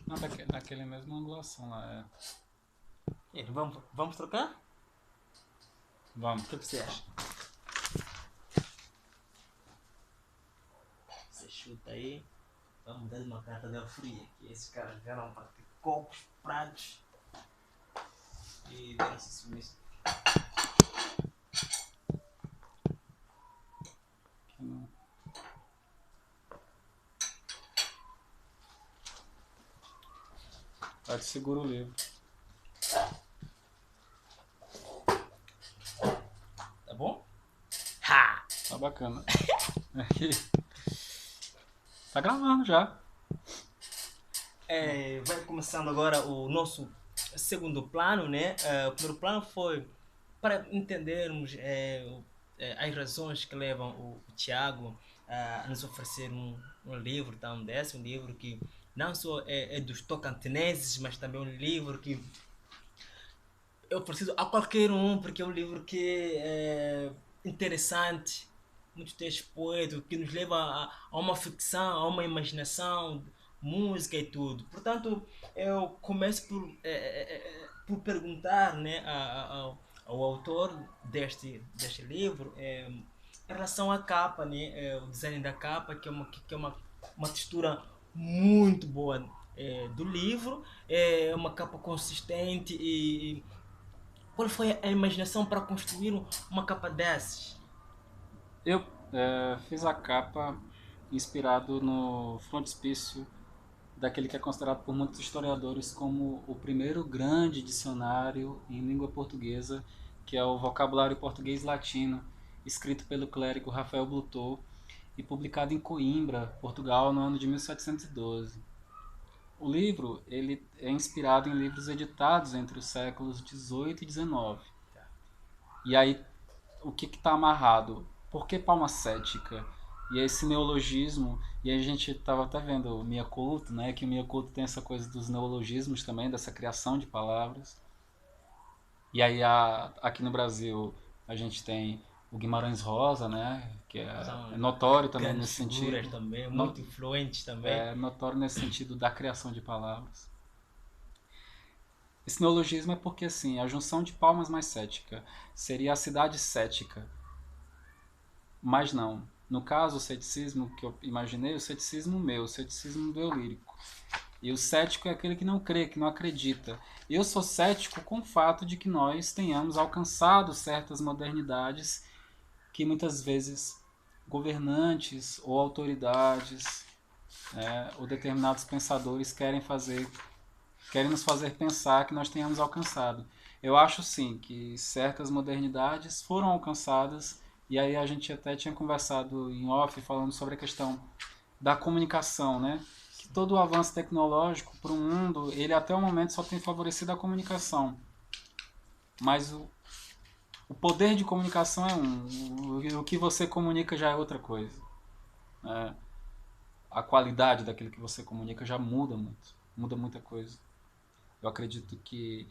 Não, daquele mesmo angulação lá. Vamos trocar? Vamos. O que você acha? Você chuta aí. Vamos dar uma carta de fria. Que esses caras vieram para ter copos, pratos e deram-se submissão. Tá de seguro o livro. Tá bom? Ha! Tá bacana. Tá gravando já. Vai começando agora o nosso segundo plano, né? O primeiro plano foi para entendermos as razões que levam o Tiago a nos oferecer um livro tão desse, um livro que não só é dos tocantinenses, mas também um livro que eu preciso a qualquer um, porque é um livro que é interessante, muitos textos poéticos, que nos leva a uma ficção, a uma imaginação, música e tudo. Portanto, eu começo por perguntar, né, ao autor deste livro em relação à capa, né, o design da capa, que é uma textura muito boa do livro, é uma capa consistente e qual foi a imaginação para construir uma capa dessas? Eu fiz a capa inspirado no frontispício daquele que é considerado por muitos historiadores como o primeiro grande dicionário em língua portuguesa, que é o Vocabulário Português Latino, escrito pelo clérigo Rafael Blutot e publicado em Coimbra, Portugal, no ano de 1712. O livro ele é inspirado em livros editados entre os séculos 18 e 19. E aí, o que está amarrado? Por que palma cética? E esse neologismo, e aí a gente estava até vendo o Mia Couto, né, que o Mia Couto tem essa coisa dos neologismos também, dessa criação de palavras. E aí aqui no Brasil a gente tem o Guimarães Rosa, né, que é notório também Grandes nesse figuras sentido. também, muito influentes também. É notório nesse sentido da criação de palavras. Esse neologismo é porque assim, a junção de palmas mais cética seria a cidade cética. Mas não. No caso, o ceticismo que eu imaginei, o ceticismo meu, o ceticismo do eu lírico. E o cético é aquele que não crê, que não acredita. Eu sou cético com o fato de que nós tenhamos alcançado certas modernidades que muitas vezes governantes ou autoridades ou determinados pensadores querem nos fazer pensar que nós tenhamos alcançado. Eu acho sim que certas modernidades foram alcançadas, e aí a gente até tinha conversado em off falando sobre a questão da comunicação, né? Que todo o avanço tecnológico para o mundo, ele até o momento só tem favorecido a comunicação. Mas o poder de comunicação é o que você comunica já é outra coisa. A qualidade daquilo que você comunica já muda muito, muda muita coisa. Eu acredito que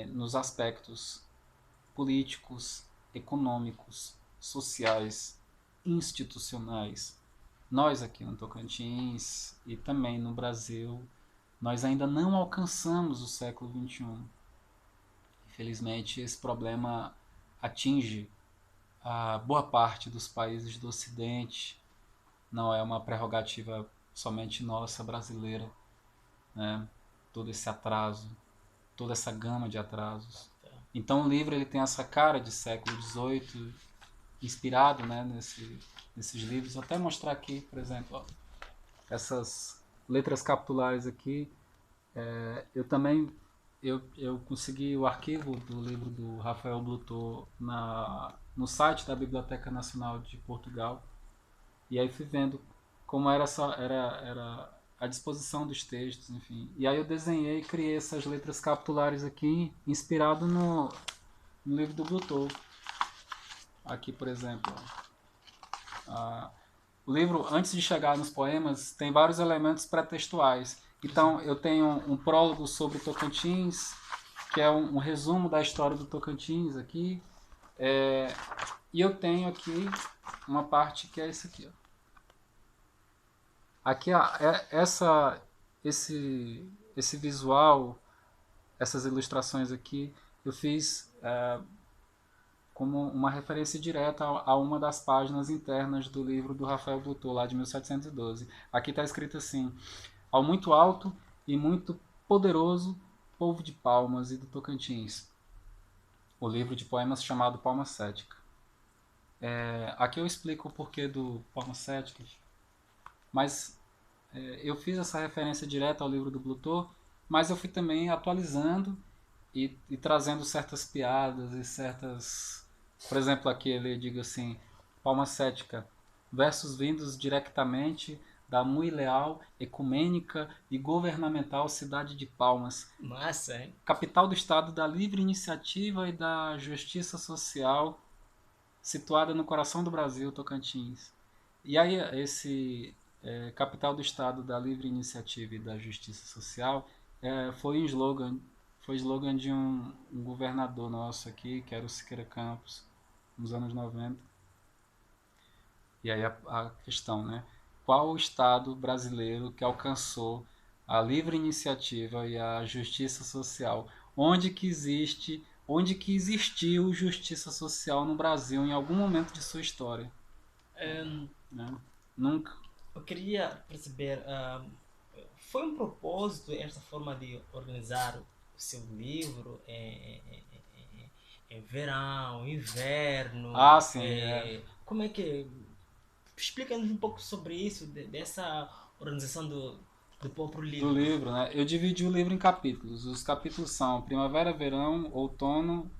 nos aspectos políticos, econômicos, sociais, institucionais, nós aqui no Tocantins e também no Brasil, nós ainda não alcançamos o século XXI. Infelizmente, esse problema atinge a boa parte dos países do Ocidente, não é uma prerrogativa somente nossa, brasileira, né? Todo esse atraso, toda essa gama de atrasos. Então o livro ele tem essa cara de século XVIII, inspirado, né, nesses livros. Vou até mostrar aqui, por exemplo, ó, essas letras capitulares aqui. Eu também eu consegui o arquivo do livro do Rafael Blutot no site da Biblioteca Nacional de Portugal. E aí fui vendo como era a disposição dos textos, enfim. E aí eu desenhei e criei essas letras capitulares aqui, inspirado no livro do Blutot. Aqui, por exemplo, o livro, antes de chegar nos poemas, tem vários elementos pré-textuais. Então, eu tenho um prólogo sobre Tocantins, que é um resumo da história do Tocantins aqui. E eu tenho aqui uma parte que é isso aqui, ó. Aqui, esse visual, essas ilustrações aqui, eu fiz como uma referência direta a uma das páginas internas do livro do Rafael Butor, lá de 1712. Aqui está escrito assim: ao muito alto e muito poderoso povo de Palmas e do Tocantins. O livro de poemas chamado Palma Cética. Aqui eu explico o porquê do Palma Cética, mas eu fiz essa referência direta ao livro do Butor, mas eu fui também atualizando e trazendo certas piadas e certas... Por exemplo, aqui ele diz assim: Palma Cética, versos vindos diretamente da muito leal, ecumênica e governamental cidade de Palmas. Massa, hein? Capital do estado da livre iniciativa e da justiça social, situada no coração do Brasil, Tocantins. E aí capital do estado da livre iniciativa e da justiça social foi slogan de um governador nosso aqui, que era o Siqueira Campos, nos anos 90. E aí a questão, né? Qual o estado brasileiro que alcançou a livre iniciativa e a justiça social? Onde que existiu justiça social no Brasil em algum momento de sua história? Né? Nunca. Eu queria perceber, foi um propósito esta forma de organizar o seu livro em verão, inverno? Sim. Como é que... Explica-nos um pouco sobre isso, dessa organização do próprio livro. Do livro, né? Eu dividi o livro em capítulos. Os capítulos são Primavera, Verão, Outono,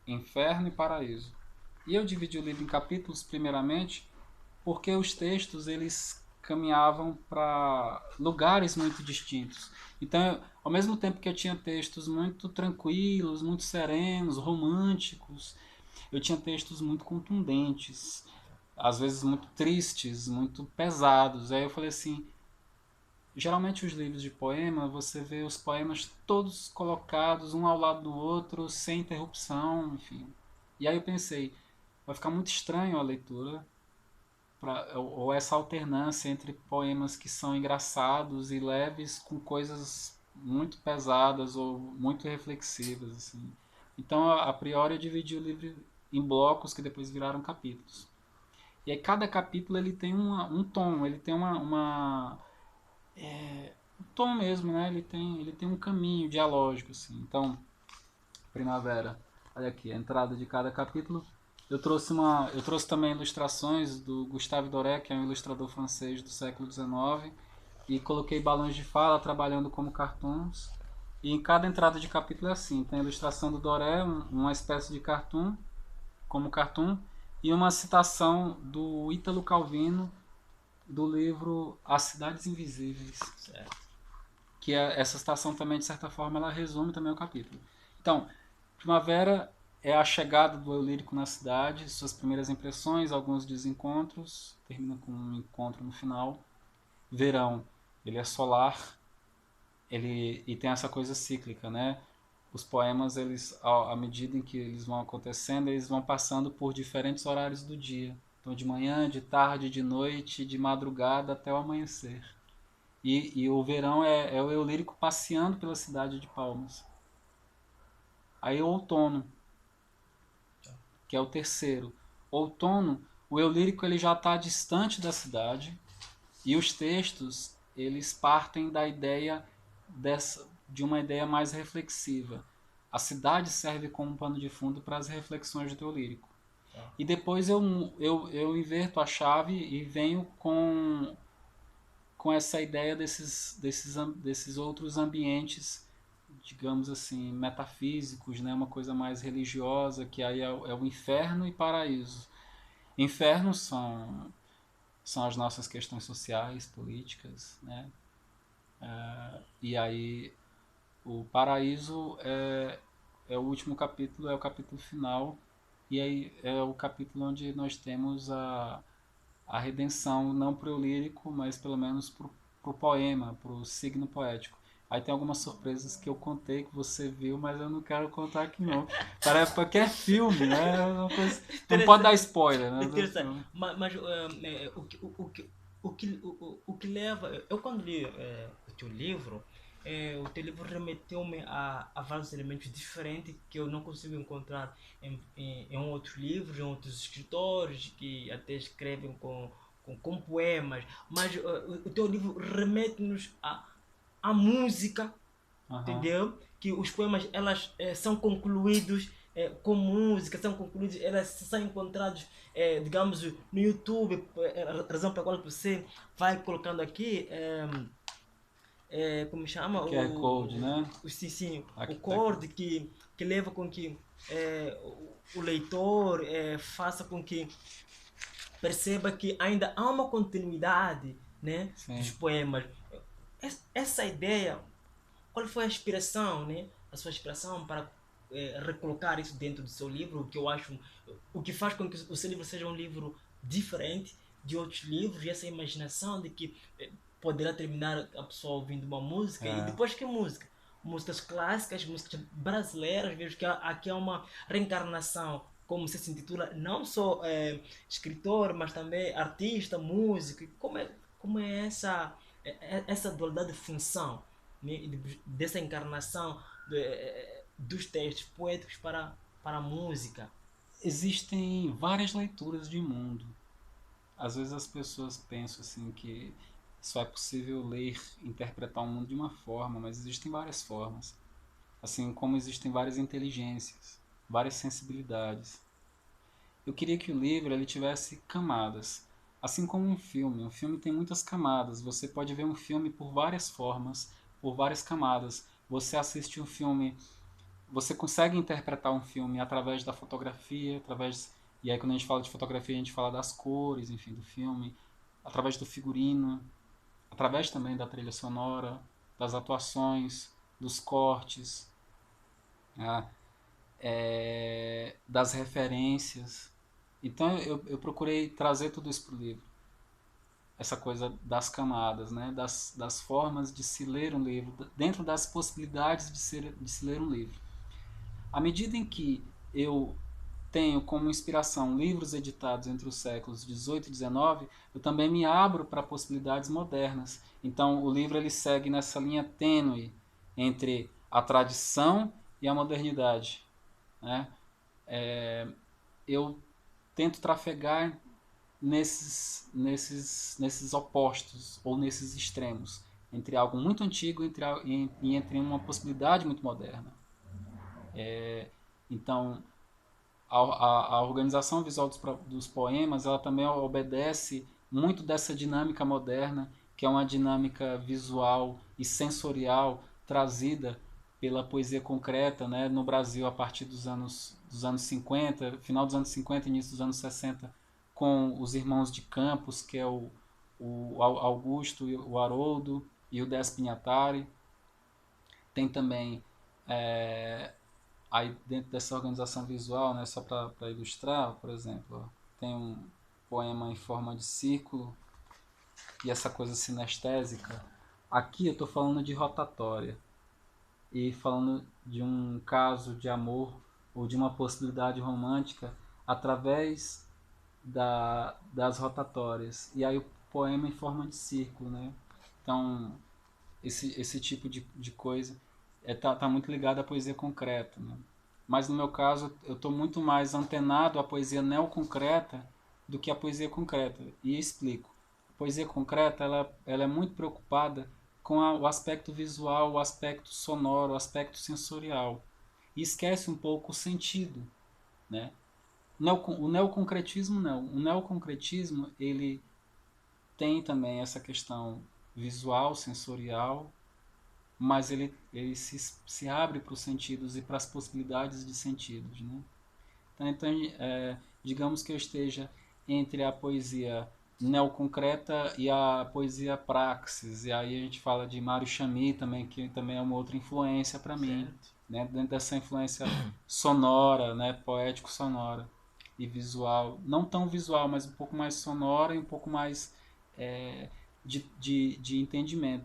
Inferno e Paraíso. E eu dividi o livro em capítulos, primeiramente, porque os textos eles caminhavam para lugares muito distintos. Então, ao mesmo tempo que eu tinha textos muito tranquilos, muito serenos, românticos, eu tinha textos muito contundentes, às vezes muito tristes, muito pesados. Aí eu falei assim, geralmente os livros de poema, você vê os poemas todos colocados um ao lado do outro, sem interrupção, enfim. E aí eu pensei, vai ficar muito estranho a leitura, ou essa alternância entre poemas que são engraçados e leves com coisas muito pesadas ou muito reflexivas, assim. Então, a priori, eu dividi o livro em blocos que depois viraram capítulos. E aí cada capítulo ele tem um tom, ele tem um tom mesmo, né? Ele tem um caminho dialógico, assim. Então, Primavera, olha aqui, a entrada de cada capítulo. Eu trouxe também ilustrações do Gustave Doré, que é um ilustrador francês do século XIX, e coloquei balões de fala trabalhando como cartoons. E em cada entrada de capítulo é assim, tem a ilustração do Doré, uma espécie de cartoon, como cartoon, e uma citação do Ítalo Calvino do livro As Cidades Invisíveis. Certo. Que essa citação também, de certa forma, ela resume também o capítulo. Então, Primavera é a chegada do eu lírico na cidade, suas primeiras impressões, alguns desencontros, termina com um encontro no final. Verão, ele é solar, e tem essa coisa cíclica, né? Os poemas, eles, à medida em que eles vão acontecendo, eles vão passando por diferentes horários do dia. Então, de manhã, de tarde, de noite, de madrugada até o amanhecer. E o verão é o eu lírico passeando pela cidade de Palmas. Aí o outono, que é o terceiro. Outono, o eu lírico ele já está distante da cidade e os textos eles partem da ideia de uma ideia mais reflexiva. A cidade serve como pano de fundo para as reflexões do eu lírico. E depois eu inverto a chave e venho com essa ideia desses outros ambientes, digamos assim, metafísicos, né? Uma coisa mais religiosa, que aí é o inferno e paraíso. Inferno são as nossas questões sociais, políticas, né? E aí o paraíso é o último capítulo, é o capítulo final, e aí é o capítulo onde nós temos a redenção, não para o lírico, mas pelo menos para o poema, para o signo poético. Aí tem algumas surpresas que eu contei, que você viu, mas eu não quero contar aqui não. Parece que é filme, né? Não pode dar spoiler, né? Interessante. Mas o que leva. Eu, quando li o teu livro, o teu livro remeteu-me a vários elementos diferentes que eu não consigo encontrar em outros livros, em outros escritores que até escrevem com poemas. Mas o teu livro remete-nos à música, Aham. entendeu? Que os poemas elas são concluídos com música, são concluídos, elas são encontrados, digamos, no YouTube, a razão pela qual você vai colocando aqui, como chama? QR Code, né? Sim, sim, o Aqui tá aqui. corde que leva com que o leitor faça com que perceba que ainda há uma continuidade, né, dos Sim. poemas. Essa ideia, qual foi a inspiração, né? A sua inspiração para recolocar isso dentro do seu livro, o que eu acho, o que faz com que o seu livro seja um livro diferente de outros livros, e essa imaginação de que poderá terminar a pessoa ouvindo uma música e É. depois que música? Músicas clássicas, músicas brasileiras, vejo que aqui há uma reencarnação, como você se intitula, não só escritor, mas também artista, músico. Como é essa dualidade de função, né, dessa encarnação dos textos poéticos para a música? Existem várias leituras de mundo. Às vezes as pessoas pensam assim que só é possível ler, interpretar o mundo de uma forma, mas existem várias formas. Assim como existem várias inteligências, várias sensibilidades. Eu queria que o livro ele tivesse camadas, assim como um filme. Um filme tem muitas camadas. Você pode ver um filme por várias formas, por várias camadas. Você assiste um filme, você consegue interpretar um filme através da fotografia, através e aí quando a gente fala de fotografia a gente fala das cores, enfim, do filme, através do figurino, através também da trilha sonora, das atuações, dos cortes, né? Das referências. Então eu procurei trazer tudo isso para o livro. Essa coisa das camadas, né? Das formas de se ler um livro, dentro das possibilidades de se ler um livro. À medida em que eu tenho como inspiração livros editados entre os séculos 18 e 19, eu também me abro para possibilidades modernas. Então o livro ele segue nessa linha tênue entre a tradição e a modernidade, né? Eu tento trafegar nesses opostos ou nesses extremos entre algo muito antigo e entre uma possibilidade muito moderna. Então, a organização visual dos poemas ela também obedece muito dessa dinâmica moderna, que é uma dinâmica visual e sensorial trazida pela poesia concreta, né, no Brasil a partir dos anos 50, final dos anos 50, início dos anos 60, com os irmãos de Campos, que é o Augusto, o Haroldo e o Décio Pinhatari. Tem também aí dentro dessa organização visual, né, só para ilustrar, por exemplo, tem um poema em forma de círculo e essa coisa sinestésica. Aqui eu estou falando de rotatória e falando de um caso de amor ou de uma possibilidade romântica através das rotatórias. E aí o poema em forma de círculo, né? Então, esse tipo de coisa tá muito ligado à poesia concreta, né? Mas no meu caso, eu estou muito mais antenado à poesia neoconcreta do que à poesia concreta. E explico. A poesia concreta ela é muito preocupada com o aspecto visual, o aspecto sonoro, o aspecto sensorial. E esquece um pouco o sentido, né? O neoconcretismo não. O neoconcretismo ele tem também essa questão visual, sensorial, mas ele se abre para os sentidos e para as possibilidades de sentidos, né? Então digamos que eu esteja entre a poesia neoconcreta e a poesia praxis, e aí a gente fala de Mário Chamy também, que também é uma outra influência para mim, Certo. né? Dentro dessa influência sonora, né? Poético-sonora e visual, não tão visual, mas um pouco mais sonora e um pouco mais de entendimento.